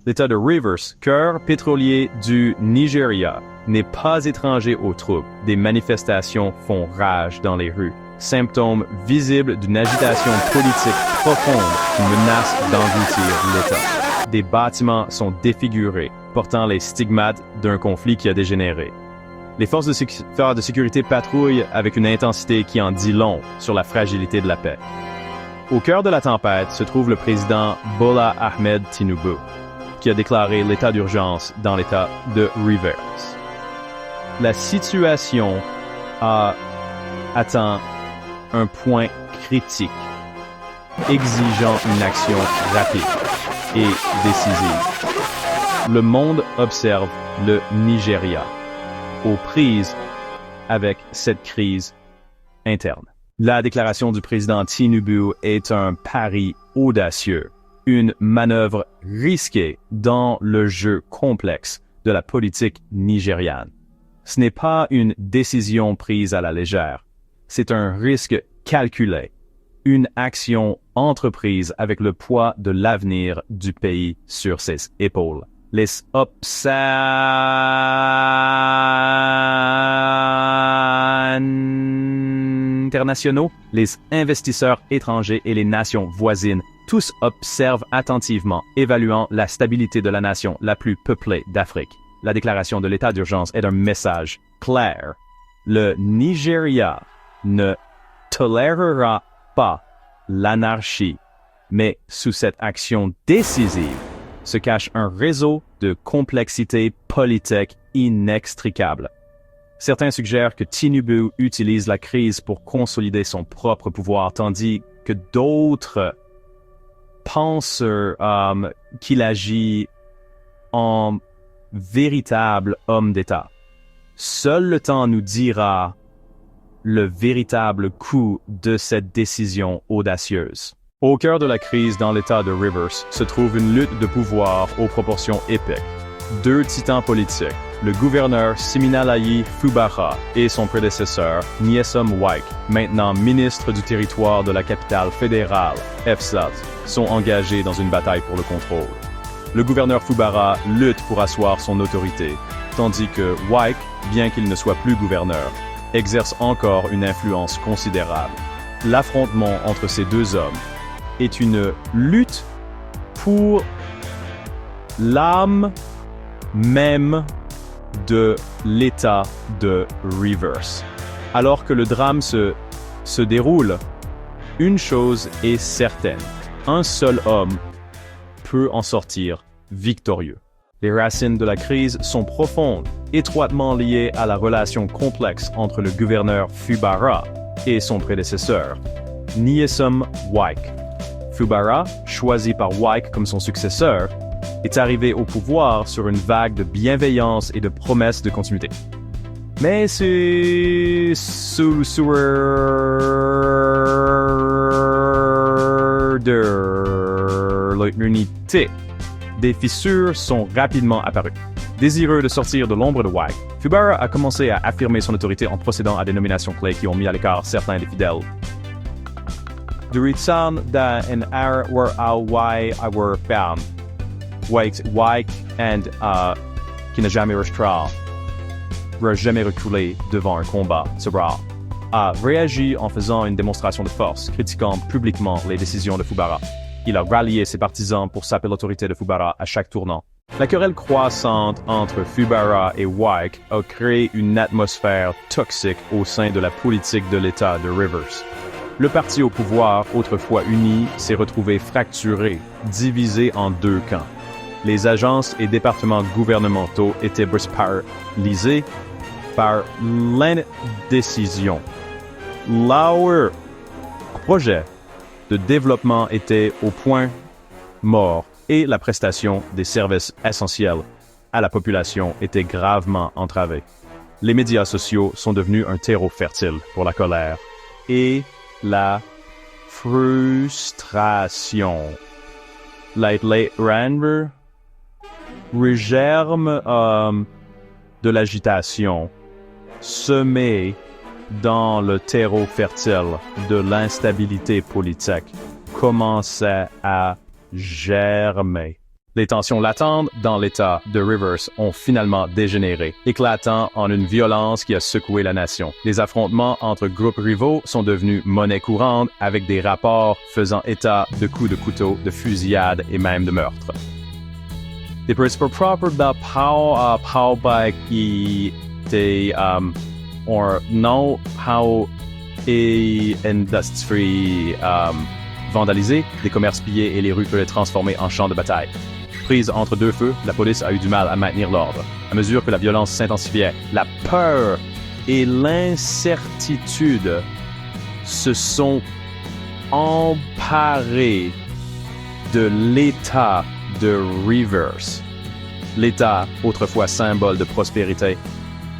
L'État de Rivers, cœur pétrolier du Nigeria, n'est pas étranger aux troubles. Des manifestations font rage dans les rues, symptômes visibles d'une agitation politique profonde qui menace d'engloutir l'État. Des bâtiments sont défigurés, portant les stigmates d'un conflit qui a dégénéré. Les forces de sécurité patrouillent avec une intensité qui en dit long sur la fragilité de la paix. Au cœur de la tempête se trouve le président Bola Ahmed Tinubu, qui a déclaré l'état d'urgence dans l'État de Rivers. La situation a atteint un point critique, exigeant une action rapide et décisive. Le monde observe le Nigeria aux prises avec cette crise interne. La déclaration du président Tinubu est un pari audacieux, une manœuvre risquée dans le jeu complexe de la politique nigériane. Ce n'est pas une décision prise à la légère, c'est un risque calculé, une action entreprise avec le poids de l'avenir du pays sur ses épaules. Les internationaux, les investisseurs étrangers et les nations voisines, tous observent attentivement, évaluant la stabilité de la nation la plus peuplée d'Afrique. La déclaration de l'état d'urgence est un message clair. Le Nigeria ne tolérera pas l'anarchie, mais sous cette action décisive se cache un réseau de complexité politique inextricable. Certains suggèrent que Tinubu utilise la crise pour consolider son propre pouvoir, tandis que d'autres pensent qu'il agit en véritable homme d'État. Seul le temps nous dira le véritable coût de cette décision audacieuse. Au cœur de la crise dans l'État de Rivers se trouve une lutte de pouvoir aux proportions épiques. Deux titans politiques, le gouverneur Siminalayi Fubara et son prédécesseur Nyesom Wike, maintenant ministre du territoire de la capitale fédérale, FSAT, sont engagés dans une bataille pour le contrôle. Le gouverneur Fubara lutte pour asseoir son autorité, tandis que Wike, bien qu'il ne soit plus gouverneur, exerce encore une influence considérable. L'affrontement entre ces deux hommes est une lutte pour l'âme même de l'État de Rivers. Alors que le drame se déroule, une chose est certaine, un seul homme peut en sortir victorieux. Les racines de la crise sont profondes, étroitement liées à la relation complexe entre le gouverneur Fubara et son prédécesseur, Nyesom Wike. Fubara, choisi par Wike comme son successeur, est arrivé au pouvoir sur une vague de bienveillance et de promesses de continuité. Mais c'est sous de l'unité. Des fissures sont rapidement apparues. Désireux de sortir de l'ombre de Wike, Fubara a commencé à affirmer son autorité en procédant à des nominations clés qui ont mis à l'écart certains des fidèles. Duritsan da en ar war a wai a war found. Wike qui n'a jamais reculé devant un combat sobre, a réagi en faisant une démonstration de force, critiquant publiquement les décisions de Fubara. Il a rallié ses partisans pour saper l'autorité de Fubara à chaque tournant. La querelle croissante entre Fubara et Wike a créé une atmosphère toxique au sein de la politique de l'État de Rivers. Le parti au pouvoir, autrefois uni, s'est retrouvé fracturé, divisé en deux camps. Les agences et départements gouvernementaux étaient paralysés par l'indécision. Leur projet de développement était au point mort et la prestation des services essentiels à la population était gravement entravée. Les médias sociaux sont devenus un terreau fertile pour la colère et la frustration. Germe de l'agitation semée dans le terreau fertile de l'instabilité politique commençait à germer. Les tensions latentes dans l'État de Rivers ont finalement dégénéré, éclatant en une violence qui a secoué la nation. Les affrontements entre groupes rivaux sont devenus monnaie courante avec des rapports faisant état de coups de couteau, de fusillades et même de meurtres. Det är proper da power bike i det or no how et industrie vandalisée, des commerces pillés et les rues peuvent être transformées en champs de bataille. Prise entre deux feux, la police a eu du mal à maintenir l'ordre. À mesure que la violence s'intensifiait, la peur et l'incertitude se sont emparés de l'État de Rivers. L'État, autrefois symbole de prospérité,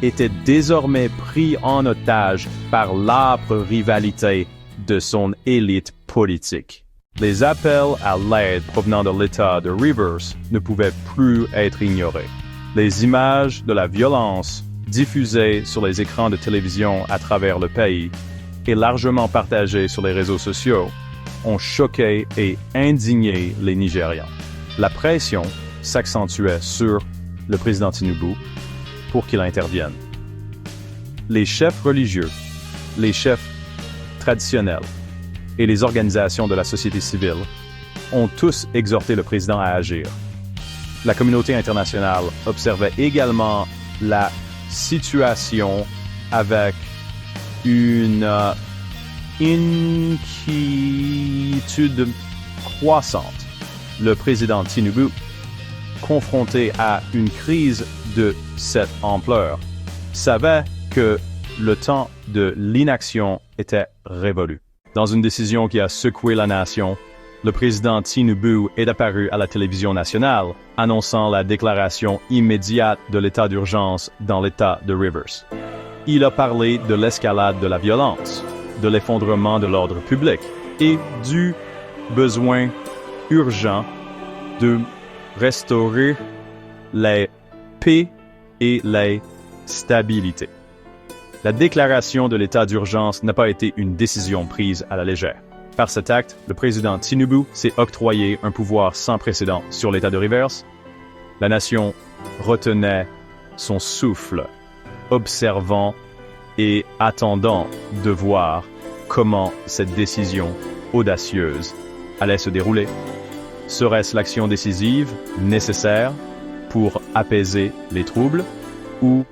était désormais pris en otage par l'âpre rivalité de son élite politique. Les appels à l'aide provenant de l'État de Rivers ne pouvaient plus être ignorés. Les images de la violence diffusées sur les écrans de télévision à travers le pays et largement partagées sur les réseaux sociaux ont choqué et indigné les Nigérians. La pression s'accentuait sur le président Tinubu pour qu'il intervienne. Les chefs religieux, les chefs traditionnels et les organisations de la société civile ont tous exhorté le président à agir. La communauté internationale observait également la situation avec une inquiétude croissante. Le président Tinubu, confronté à une crise de cette ampleur, savait que le temps de l'inaction était révolu. Dans une décision qui a secoué la nation, le président Tinubu est apparu à la télévision nationale, annonçant la déclaration immédiate de l'état d'urgence dans l'État de Rivers. Il a parlé de l'escalade de la violence, de l'effondrement de l'ordre public et du besoin urgent de restaurer la paix et la stabilité. La déclaration de l'état d'urgence n'a pas été une décision prise à la légère. Par cet acte, le président Tinubu s'est octroyé un pouvoir sans précédent sur l'État de Rivers. La nation retenait son souffle, observant et attendant de voir comment cette décision audacieuse allait se dérouler. Serait-ce l'action décisive nécessaire pour apaiser les troubles ou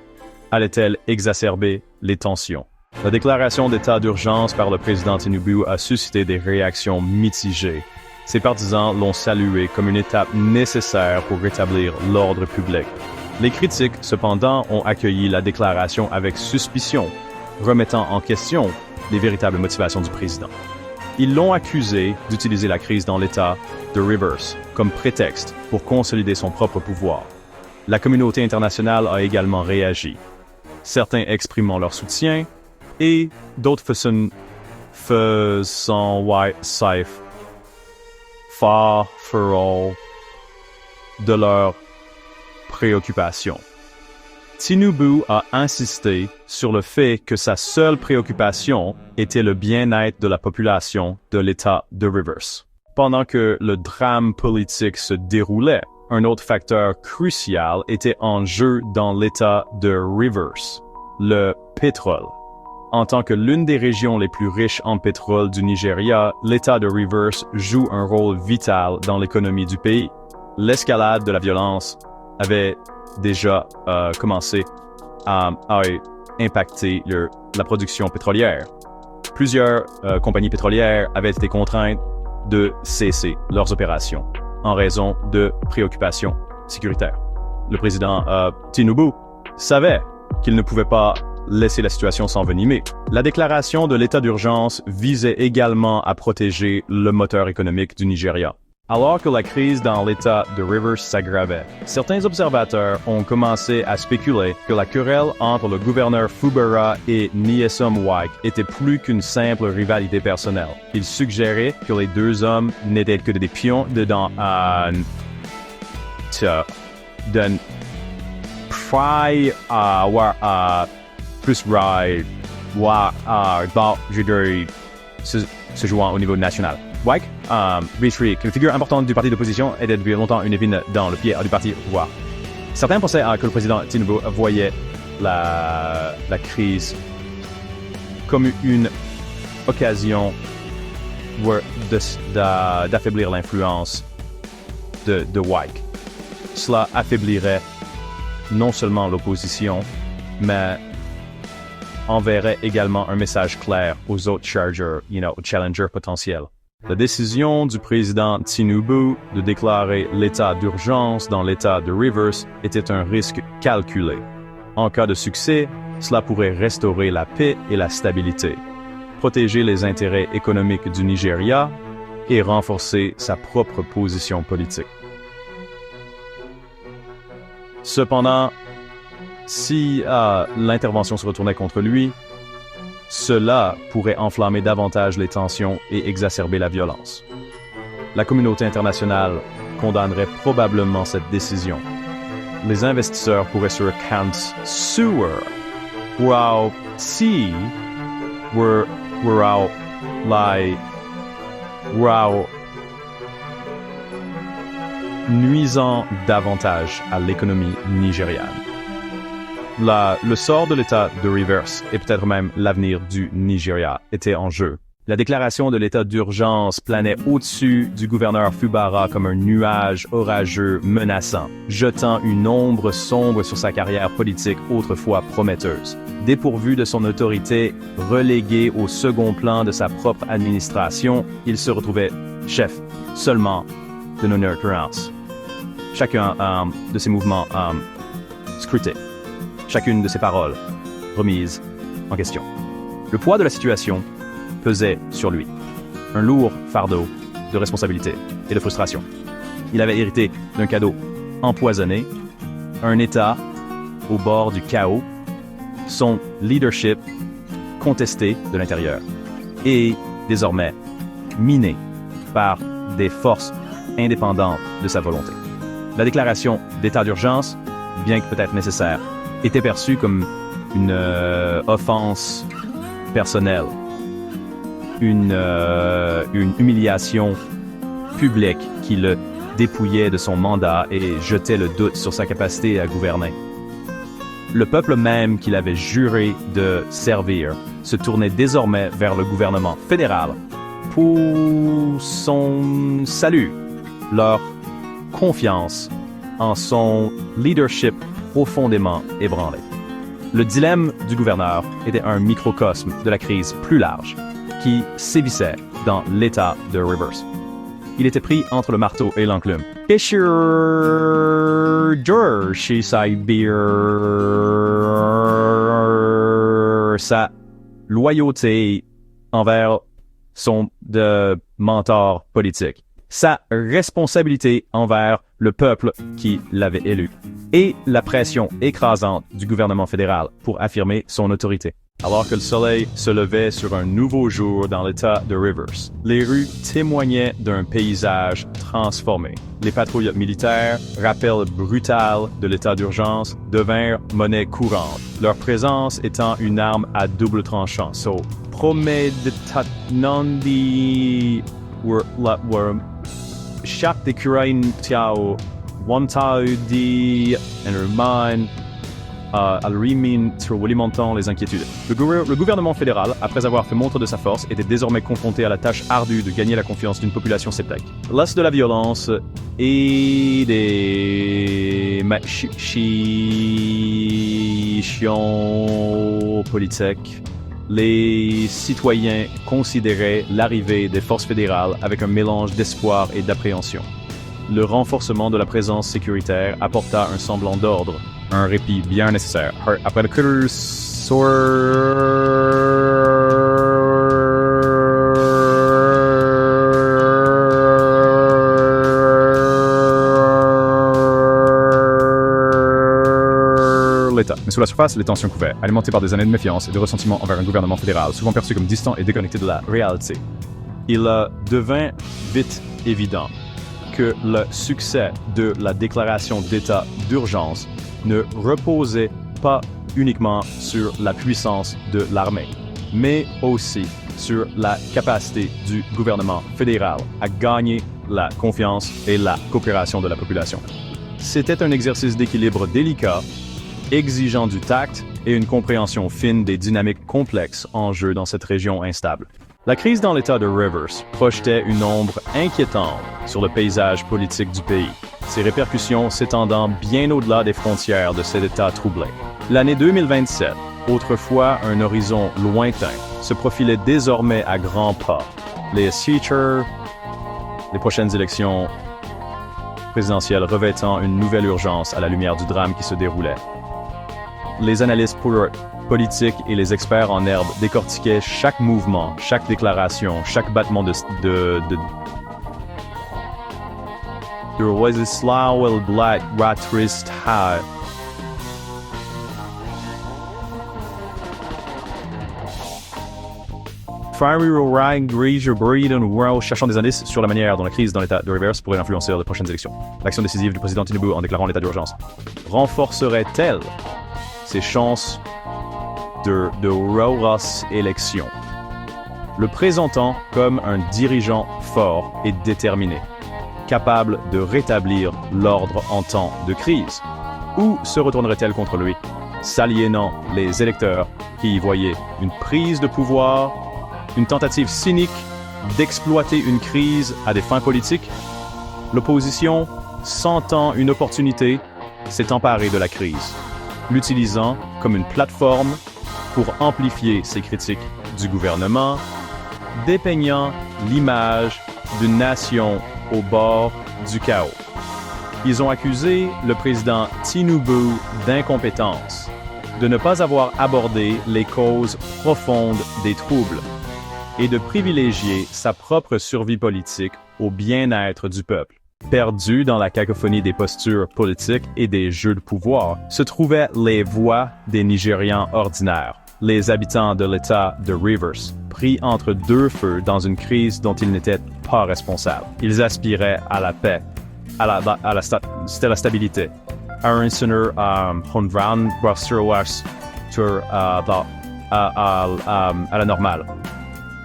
allait-elle exacerber les tensions? La déclaration d'état d'urgence par le président Tinubu a suscité des réactions mitigées. Ses partisans l'ont salué comme une étape nécessaire pour rétablir l'ordre public. Les critiques, cependant, ont accueilli la déclaration avec suspicion, remettant en question les véritables motivations du président. Ils l'ont accusé d'utiliser la crise dans l'État de Rivers comme prétexte pour consolider son propre pouvoir. La communauté internationale a également réagi, certains exprimant leur soutien et d'autres faisant safe de leurs préoccupations. Tinubu a insisté sur le fait que sa seule préoccupation était le bien-être de la population de l'État de Rivers. Pendant que le drame politique se déroulait, un autre facteur crucial était en jeu dans l'État de Rivers, le pétrole. En tant que l'une des régions les plus riches en pétrole du Nigeria, l'État de Rivers joue un rôle vital dans l'économie du pays. L'escalade de la violence avait déjà commencé à impacter la production pétrolière. Plusieurs compagnies pétrolières avaient été contraintes de cesser leurs opérations en raison de préoccupations sécuritaires. Le président Tinubu savait qu'il ne pouvait pas laisser la situation s'envenimer. La déclaration de l'état d'urgence visait également à protéger le moteur économique du Nigeria. Alors que la crise dans l'État de Rivers s'aggravait, certains observateurs ont commencé à spéculer que la querelle entre le gouverneur Fubara et Nyesom Wike était plus qu'une simple rivalité personnelle. Ils suggéraient que les deux hommes n'étaient que des pions d'un plus se jouant au niveau national. Wyke, Beatrice, une figure importante du parti d'opposition, était depuis longtemps une épine dans le pied du parti au pouvoir. Certains pensaient que le président Tinubu voyait la crise comme une occasion d'affaiblir l'influence de Wyke. Cela affaiblirait non seulement l'opposition, mais enverrait également un message clair aux autres challengers potentiels. La décision du président Tinubu de déclarer l'état d'urgence dans l'état de Rivers était un risque calculé. En cas de succès, cela pourrait restaurer la paix et la stabilité, protéger les intérêts économiques du Nigeria et renforcer sa propre position politique. Cependant, si l'intervention se retournait contre lui, cela pourrait enflammer davantage les tensions et exacerber la violence. La communauté internationale condamnerait probablement cette décision. Les investisseurs pourraient sur Kant's sewer, nuisant davantage à l'économie nigériane. Le sort de l'État de Rivers et peut-être même l'avenir du Nigeria était en jeu. La déclaration de l'état d'urgence planait au-dessus du gouverneur Fubara comme un nuage orageux menaçant, jetant une ombre sombre sur sa carrière politique autrefois prometteuse. Dépourvu de son autorité, relégué au second plan de sa propre administration, il se retrouvait chef seulement de nos occurrences. Chacun de ses mouvements scrutés. Chacune de ses paroles remises en question. Le poids de la situation pesait sur lui. Un lourd fardeau de responsabilité et de frustration. Il avait hérité d'un cadeau empoisonné, un État au bord du chaos, son leadership contesté de l'intérieur et désormais miné par des forces indépendantes de sa volonté. La déclaration d'état d'urgence, bien que peut-être nécessaire, était perçue comme une offense personnelle, une humiliation publique qui le dépouillait de son mandat et jetait le doute sur sa capacité à gouverner. Le peuple même qu'il avait juré de servir se tournait désormais vers le gouvernement fédéral pour son salut, leur confiance en son leadership profondément ébranlé. Le dilemme du gouverneur était un microcosme de la crise plus large qui sévissait dans l'État de Rivers. Il était pris entre le marteau et l'enclume. Sa loyauté envers son mentor politique, sa responsabilité envers le peuple qui l'avait élu, et la pression écrasante du gouvernement fédéral pour affirmer son autorité. Alors que le soleil se levait sur un nouveau jour dans l'État de Rivers, les rues témoignaient d'un paysage transformé. Les patrouilles militaires, rappel brutal de l'état d'urgence, devinrent monnaie courante, leur présence étant une arme à double tranchant. So, promeditatandi were chaque des curain tiao wantaudi and remind al-rimin sur alimentant les inquiétudes. Le gouvernement fédéral, après avoir fait montre de sa force, était désormais confronté à la tâche ardue de gagner la confiance d'une population sceptique. L'as de la violence et des machitions politiques, les citoyens considéraient l'arrivée des forces fédérales avec un mélange d'espoir et d'appréhension. Le renforcement de la présence sécuritaire apporta un semblant d'ordre, un répit bien nécessaire. Après le l'État. Mais sous la surface, les tensions couvaient, alimentées par des années de méfiance et de ressentiment envers un gouvernement fédéral, souvent perçu comme distant et déconnecté de la réalité. Il devint vite évident que le succès de la déclaration d'état d'urgence ne reposait pas uniquement sur la puissance de l'armée. mais aussi sur la capacité du gouvernement fédéral à gagner la confiance et la coopération de la population. C'était un exercice d'équilibre délicat, exigeant du tact et une compréhension fine des dynamiques complexes en jeu dans cette région instable. La crise dans l'État de Rivers projetait une ombre inquiétante sur le paysage politique du pays, ses répercussions s'étendant bien au-delà des frontières de cet État troublé. L'année 2027, autrefois un horizon lointain, se profilait désormais à grands pas. Les prochaines élections présidentielles revêtant une nouvelle urgence à la lumière du drame qui se déroulait. Les analystes politiques et les experts en herbe décortiquaient chaque mouvement, chaque déclaration, chaque battement de cherchant des indices sur la manière dont la crise dans l'État de Rivers pourrait influencer les prochaines élections. L'action décisive du président Tinubu en déclarant l'état d'urgence renforcerait-elle ses chances de Roras élection, le présentant comme un dirigeant fort et déterminé, capable de rétablir l'ordre en temps de crise, ou se retournerait-elle contre lui, s'aliénant les électeurs qui y voyaient une prise de pouvoir, une tentative cynique d'exploiter une crise à des fins politiques? L'opposition, sentant une opportunité, s'est emparée de la crise, l'utilisant comme une plateforme pour amplifier ses critiques du gouvernement, dépeignant l'image d'une nation au bord du chaos. Ils ont accusé le président Tinubu d'incompétence, de ne pas avoir abordé les causes profondes des troubles et de privilégier sa propre survie politique au bien-être du peuple. Perdu dans la cacophonie des postures politiques et des jeux de pouvoir, se trouvaient les voix des Nigérians ordinaires, les habitants de l'État de Rivers, pris entre deux feux dans une crise dont ils n'étaient pas responsables. Ils aspiraient à la paix, à la stabilité, à un sonneur honran à la normale.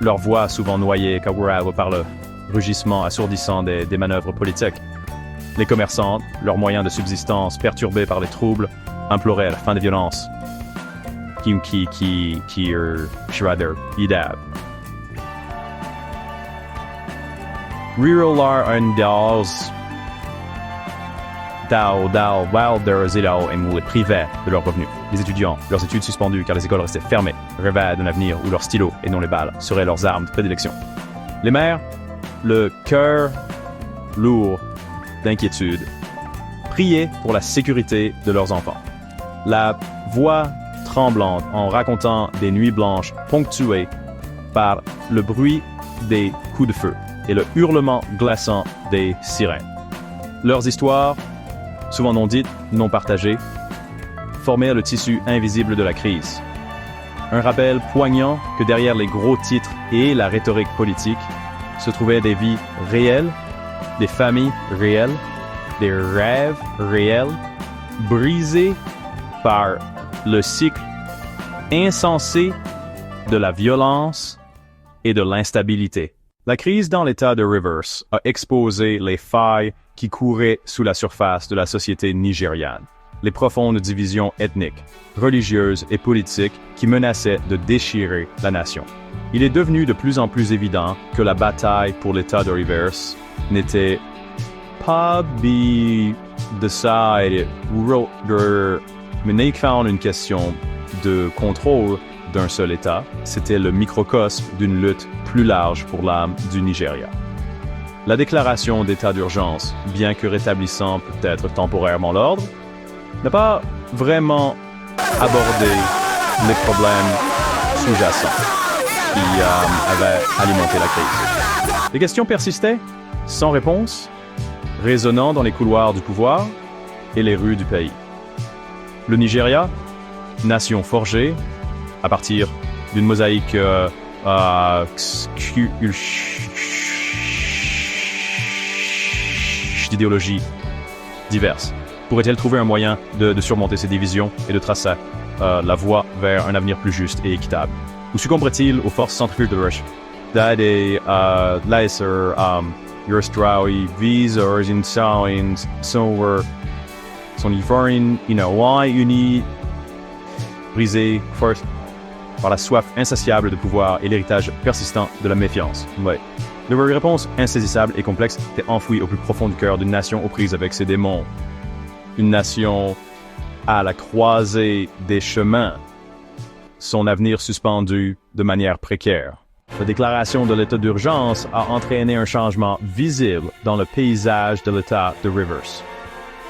Leur voix souvent noyée par le rugissement assourdissant des manœuvres politiques. Les commerçants, leurs moyens de subsistance perturbés par les troubles, imploraient la fin des violences. Les privaient de leurs revenus. Les étudiants, leurs études suspendues car les écoles restaient fermées, rêvaient d'un avenir où leurs stylos et non les balles seraient leurs armes de prédilection. Les mères, le cœur lourd d'inquiétude, priaient pour la sécurité de leurs enfants. La voix tremblante en racontant des nuits blanches ponctuées par le bruit des coups de feu et le hurlement glaçant des sirènes. Leurs histoires, souvent non dites, non partagées, formaient le tissu invisible de la crise. Un rappel poignant que derrière les gros titres et la rhétorique politique se trouvaient des vies réelles, des familles réelles, des rêves réels, brisés par le cycle insensé de la violence et de l'instabilité. La crise dans l'État de Rivers a exposé les failles qui couraient sous la surface de la société nigériane, les profondes divisions ethniques, religieuses et politiques qui menaçaient de déchirer la nation. Il est devenu de plus en plus évident que la bataille pour l'État de Rivers n'était pas une question de contrôle d'un seul État, c'était le microcosme d'une lutte plus large pour l'âme du Nigeria. La déclaration d'état d'urgence, bien que rétablissant peut-être temporairement l'ordre, n'a pas vraiment abordé les problèmes sous-jacents qui avaient alimenté la crise. Les questions persistaient, sans réponse, résonnant dans les couloirs du pouvoir et les rues du pays. Le Nigeria, nation forgée, à partir d'une mosaïque d'idéologies diverses. Pourrait-elle trouver un moyen de surmonter ces divisions et de tracer la voie vers un avenir plus juste et équitable? Ou succomberait-il aux forces centrifuges de Rush? Des laser, Eurostraui, visors, insigns, son ivoire, unis, brisé, force, par la soif insatiable de pouvoir et l'héritage persistant de la méfiance. Ouais. Leur réponse insaisissable et complexe était enfouie au plus profond du cœur d'une nation aux prises avec ses démons. Une nation à la croisée des chemins, son avenir suspendu de manière précaire. La déclaration de l'état d'urgence a entraîné un changement visible dans le paysage de l'état de Rivers.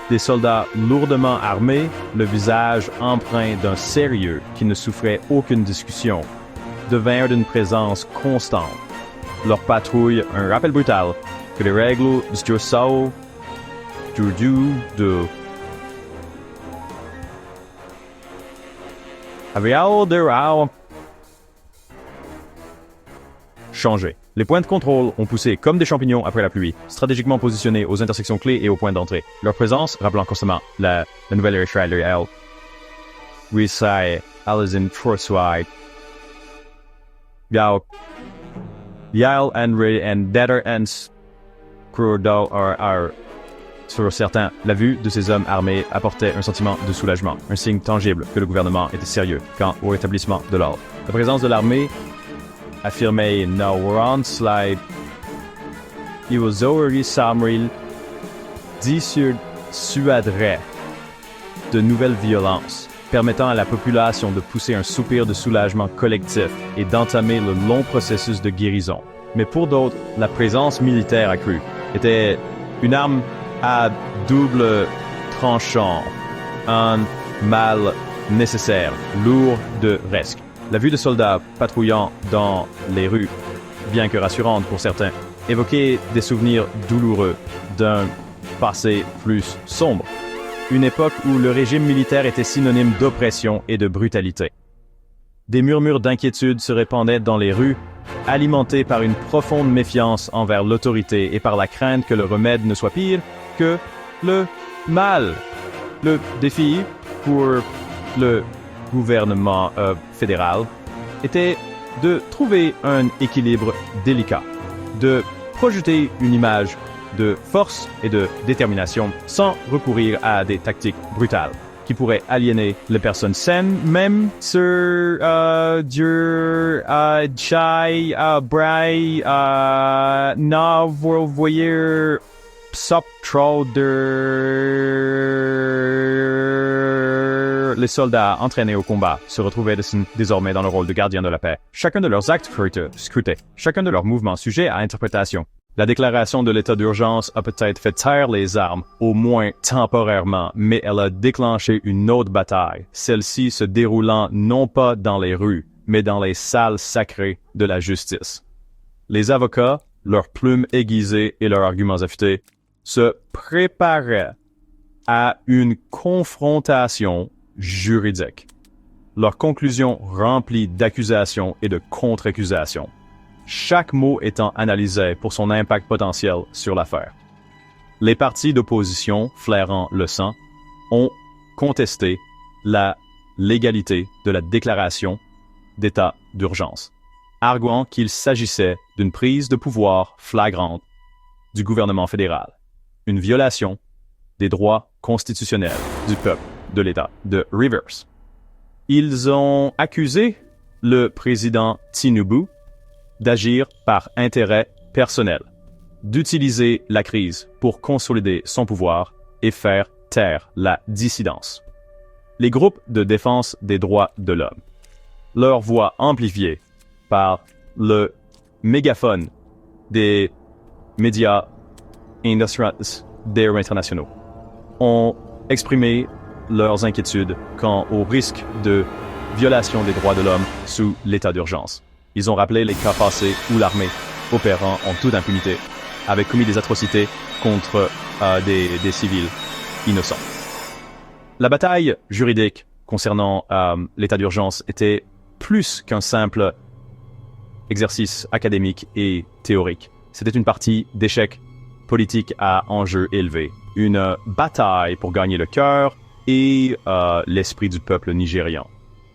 Des soldats lourdement armés, le visage empreint d'un sérieux qui ne souffrait aucune discussion, devinrent d'une présence constante. Leur patrouille, un rappel brutal que les règles du Diosao, de changé. Les points de contrôle ont poussé comme des champignons après la pluie, stratégiquement positionnés aux intersections clés et aux points d'entrée. Leur présence rappelant constamment la nouvelle Israël. Risai, Alison, Forswide, Yao, Yael, Henry, and Detter, and Screwdo are sur certains. La vue de ces hommes armés apportait un sentiment de soulagement, un signe tangible que le gouvernement était sérieux quant au rétablissement de l'ordre. La présence de l'armée affirmait Nauran Slide Iwozori Samril dissuaderait de nouvelles violences, permettant à la population de pousser un soupir de soulagement collectif et d'entamer le long processus de guérison. Mais pour d'autres, la présence militaire accrue était une arme à double tranchant, un mal nécessaire, lourd de risques. La vue de soldats patrouillant dans les rues, bien que rassurante pour certains, évoquait des souvenirs douloureux d'un passé plus sombre. Une époque où le régime militaire était synonyme d'oppression et de brutalité. Des murmures d'inquiétude se répandaient dans les rues, alimentés par une profonde méfiance envers l'autorité et par la crainte que le remède ne soit pire que le mal. Le défi pour le gouvernement fédéral était de trouver un équilibre délicat, de projeter une image de force et de détermination sans recourir à des tactiques brutales qui pourraient aliéner les personnes saines, même sur Dieu, Chai, Bray, na vous voyez les soldats entraînés au combat se retrouvaient désormais dans le rôle de gardiens de la paix. Chacun de leurs actes scrutés, chacun de leurs mouvements sujets à interprétation. La déclaration de l'état d'urgence a peut-être fait taire les armes, au moins temporairement, mais elle a déclenché une autre bataille, celle-ci se déroulant non pas dans les rues, mais dans les salles sacrées de la justice. Les avocats, leurs plumes aiguisées et leurs arguments affûtés, se préparaient à une confrontation juridique. Leurs conclusions remplies d'accusations et de contre-accusations, chaque mot étant analysé pour son impact potentiel sur l'affaire. Les partis d'opposition, flairant le sang, ont contesté la légalité de la déclaration d'état d'urgence, arguant qu'il s'agissait d'une prise de pouvoir flagrante du gouvernement fédéral, une violation des droits constitutionnels du peuple de l'État de Rivers. Ils ont accusé le président Tinubu d'agir par intérêt personnel, d'utiliser la crise pour consolider son pouvoir et faire taire la dissidence. Les groupes de défense des droits de l'homme, leur voix amplifiée par le mégaphone des médias internationaux, ont exprimé leurs inquiétudes quant au risque de violation des droits de l'homme sous l'état d'urgence. Ils ont rappelé les cas passés où l'armée, opérant en toute impunité, avait commis des atrocités contre des civils innocents. La bataille juridique concernant l'état d'urgence était plus qu'un simple exercice académique et théorique. C'était une partie d'échecs politiques à enjeux élevés, une bataille pour gagner le cœur et l'esprit du peuple nigérian.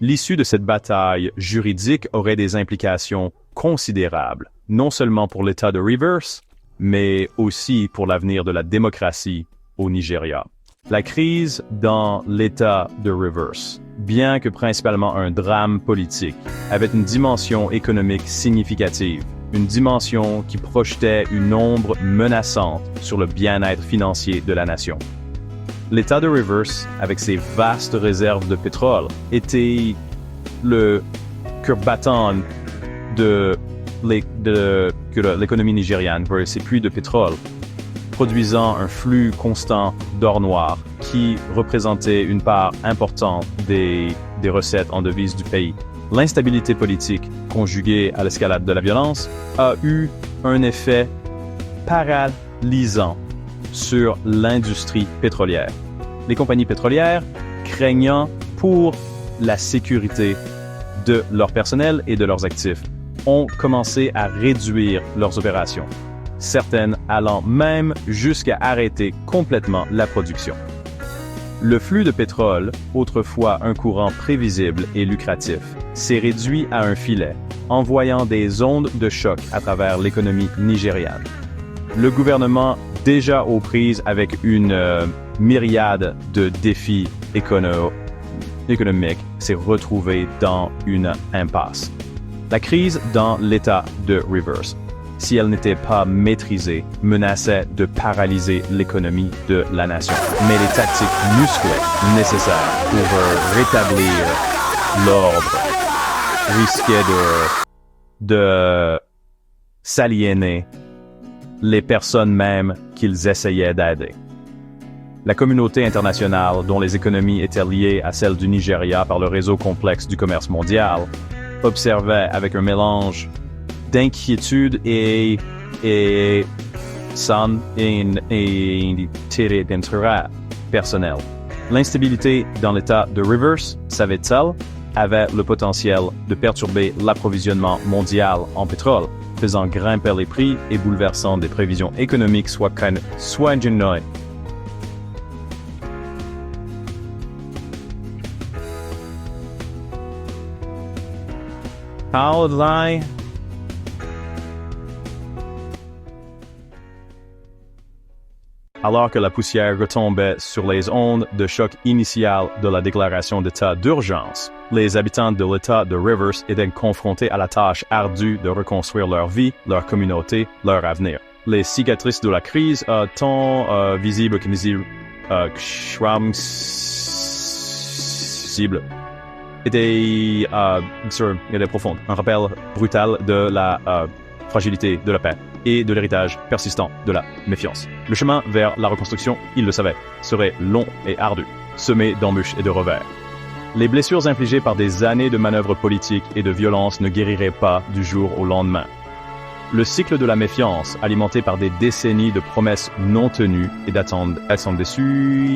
L'issue de cette bataille juridique aurait des implications considérables, non seulement pour l'État de Rivers, mais aussi pour l'avenir de la démocratie au Nigeria. La crise dans l'État de Rivers, bien que principalement un drame politique, avait une dimension économique significative, une dimension qui projetait une ombre menaçante sur le bien-être financier de la nation. L'État de Rivers, avec ses vastes réserves de pétrole, était le cœur battant de l'économie nigériane pour ses puits de pétrole, produisant un flux constant d'or noir qui représentait une part importante des recettes en devises du pays. L'instabilité politique, conjuguée à l'escalade de la violence, a eu un effet paralysant sur l'industrie pétrolière. Les compagnies pétrolières, craignant pour la sécurité de leur personnel et de leurs actifs, ont commencé à réduire leurs opérations, certaines allant même jusqu'à arrêter complètement la production. Le flux de pétrole, autrefois un courant prévisible et lucratif, s'est réduit à un filet, envoyant des ondes de choc à travers l'économie nigériane. Le gouvernement, déjà aux prises avec une myriade de défis économiques, s'est retrouvé dans une impasse. La crise dans l'État de Rivers, si elle n'était pas maîtrisée, menaçait de paralyser l'économie de la nation. Mais les tactiques musclées nécessaires pour rétablir l'ordre risquaient de s'aliéner les personnes même qu'ils essayaient d'aider. La communauté internationale, dont les économies étaient liées à celles du Nigeria par le réseau complexe du commerce mondial, observait avec un mélange d'inquiétude et sans intérêt personnel. L'instabilité dans l'État de Rivers, savait-elle, avait le potentiel de perturber l'approvisionnement mondial en pétrole, faisant grimper les prix et bouleversant des prévisions économiques soit ingénieuses. Alors que la poussière retombait sur les ondes de choc initial de la déclaration d'état d'urgence, les habitants de l'État de Rivers étaient confrontés à la tâche ardue de reconstruire leur vie, leur communauté, leur avenir. Les cicatrices de la crise, tant visibles qu'invisibles, étaient profondes. Un rappel brutal de la fragilité de la paix et de l'héritage persistant de la méfiance. Le chemin vers la reconstruction, il le savait, serait long et ardu, semé d'embûches et de revers. Les blessures infligées par des années de manœuvres politiques et de violence ne guériraient pas du jour au lendemain. Le cycle de la méfiance, alimenté par des décennies de promesses non tenues et d'attentes déçues,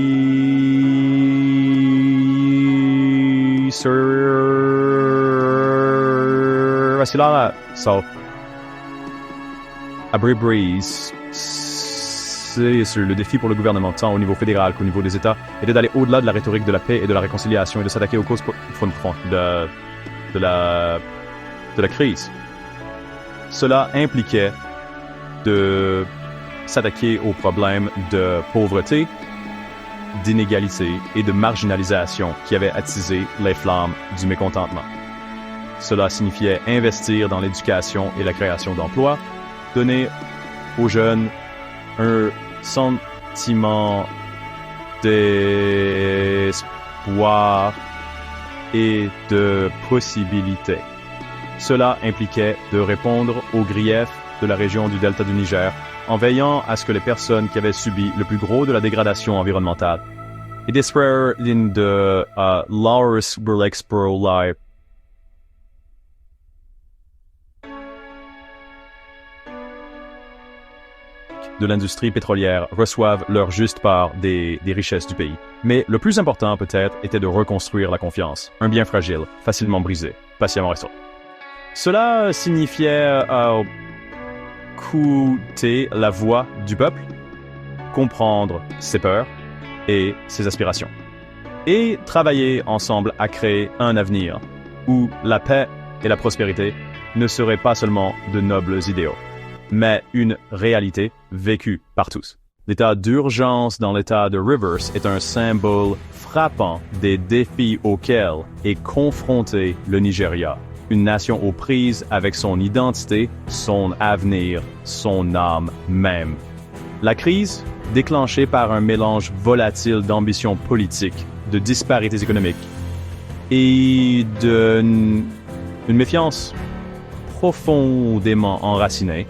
le défi pour le gouvernement, tant au niveau fédéral qu'au niveau des États, était d'aller au-delà de la rhétorique de la paix et de la réconciliation et de s'attaquer aux causes de la crise. Cela impliquait de s'attaquer aux problèmes de pauvreté, d'inégalité et de marginalisation qui avaient attisé les flammes du mécontentement. Cela signifiait investir dans l'éducation et la création d'emplois, donner aux jeunes un sentiment d'espoir et de possibilité. Cela impliquait de répondre aux griefs de la région du delta du Niger en veillant à ce que les personnes qui avaient subi le plus gros de la dégradation environnementale et d'espérer de Lawrence Burlexborough Live de l'industrie pétrolière reçoivent leur juste part des richesses du pays. Mais le plus important peut-être était de reconstruire la confiance, un bien fragile, facilement brisé, patiemment restauré. Cela signifiait écouter la voix du peuple, comprendre ses peurs et ses aspirations. et travailler ensemble à créer un avenir où la paix et la prospérité ne seraient pas seulement de nobles idéaux, mais une réalité vécue par tous. L'état d'urgence dans l'état de Rivers est un symbole frappant des défis auxquels est confronté le Nigeria, une nation aux prises avec son identité, son avenir, son âme même. La crise, déclenchée par un mélange volatile d'ambitions politiques, de disparités économiques et d'une méfiance profondément enracinée,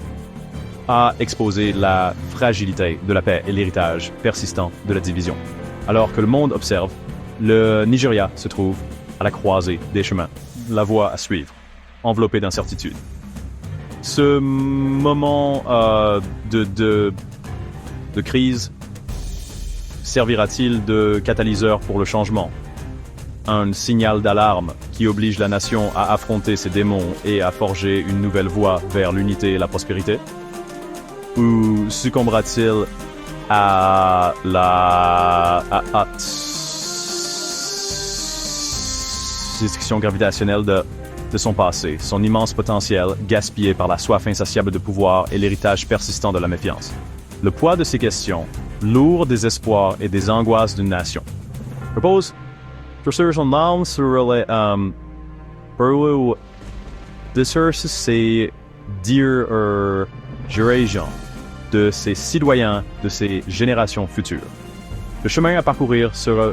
a exposé la fragilité de la paix et l'héritage persistant de la division. Alors que le monde observe, le Nigeria se trouve à la croisée des chemins, la voie à suivre, enveloppée d'incertitude. Ce moment de crise servira-t-il de catalyseur pour le changement? Un signal d'alarme qui oblige la nation à affronter ses démons et à forger une nouvelle voie vers l'unité et la prospérité? Ou succombera-t-il à la destruction gravitationnelle de son passé, son immense potentiel gaspillé par la soif insatiable de pouvoir et l'héritage persistant de la méfiance? Le poids de ces questions, lourd des espoirs et des angoisses d'une nation, propose que son âme sur les c'est dire génération de ses citoyens, de ses générations futures. Le chemin à parcourir sera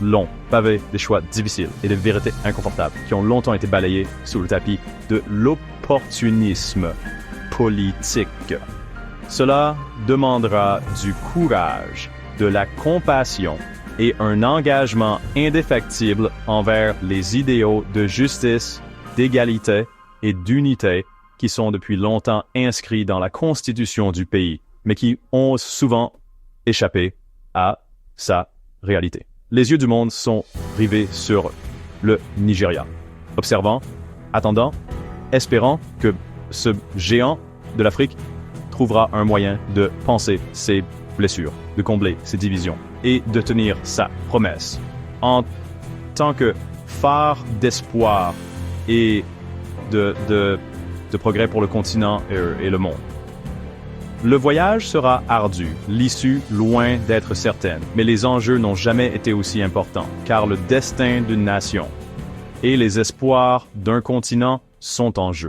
long, pavé des choix difficiles et de vérités inconfortables qui ont longtemps été balayés sous le tapis de l'opportunisme politique. Cela demandera du courage, de la compassion et un engagement indéfectible envers les idéaux de justice, d'égalité et d'unité qui sont depuis longtemps inscrits dans la constitution du pays, mais qui ont souvent échappé à sa réalité. Les yeux du monde sont rivés sur le Nigeria, observant, attendant, espérant que ce géant de l'Afrique trouvera un moyen de panser ses blessures, de combler ses divisions et de tenir sa promesse en tant que phare d'espoir et de progrès pour le continent et le monde. Le voyage sera ardu, l'issue loin d'être certaine, mais les enjeux n'ont jamais été aussi importants, car le destin d'une nation et les espoirs d'un continent sont en jeu.